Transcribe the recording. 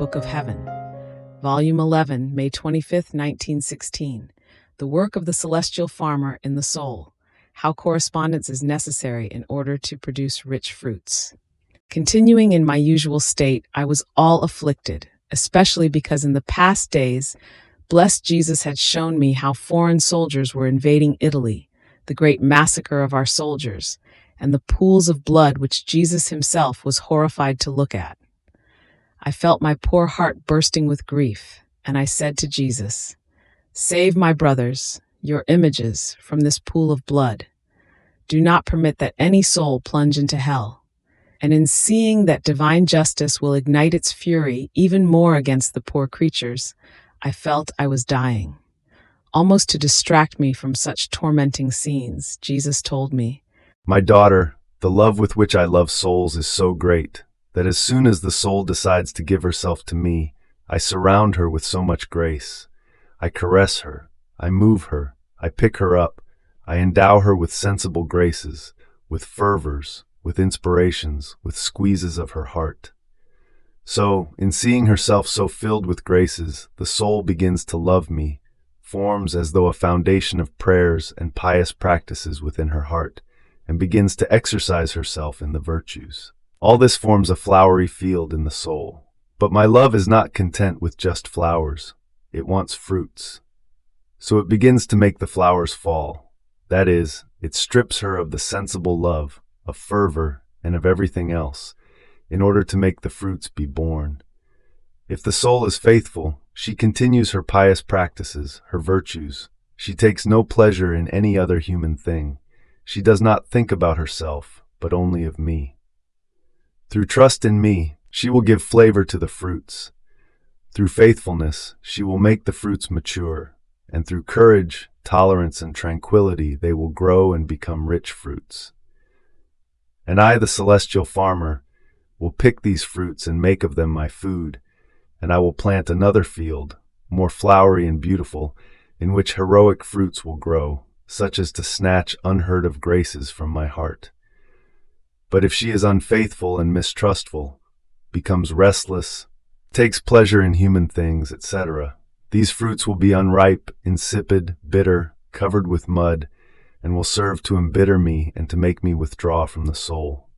Book of Heaven. Volume 11, May 25, 1916. The Work of the Celestial Farmer in the Soul. How correspondence is necessary in order to produce rich fruits. Continuing in my usual state, I was all afflicted, especially because in the past days, blessed Jesus had shown me how foreign soldiers were invading Italy, the great massacre of our soldiers, and the pools of blood which Jesus himself was horrified to look at. I felt my poor heart bursting with grief, and I said to Jesus, "Save my brothers, your images, from this pool of blood. Do not permit that any soul plunge into hell." And in seeing that divine justice will ignite its fury even more against the poor creatures, I felt I was dying. Almost to distract me from such tormenting scenes, Jesus told me, "My daughter, the love with which I love souls is so great that as soon as the soul decides to give herself to me, I surround her with so much grace. I caress her, I move her, I pick her up, I endow her with sensible graces, with fervors, with inspirations, with squeezes of her heart. So, in seeing herself so filled with graces, the soul begins to love me, forms as though a foundation of prayers and pious practices within her heart, and begins to exercise herself in the virtues. All this forms a flowery field in the soul. But my love is not content with just flowers. It wants fruits. So it begins to make the flowers fall. That is, it strips her of the sensible love, of fervor, and of everything else, in order to make the fruits be born. If the soul is faithful, she continues her pious practices, her virtues. She takes no pleasure in any other human thing. She does not think about herself, but only of me. Through trust in me, she will give flavor to the fruits. Through faithfulness, she will make the fruits mature, and through courage, tolerance, and tranquility, they will grow and become rich fruits. And I, the celestial farmer, will pick these fruits and make of them my food, and I will plant another field, more flowery and beautiful, in which heroic fruits will grow, such as to snatch unheard of graces from my heart. But if she is unfaithful and mistrustful, becomes restless, takes pleasure in human things, etc., these fruits will be unripe, insipid, bitter, covered with mud, and will serve to embitter me and to make me withdraw from the soul.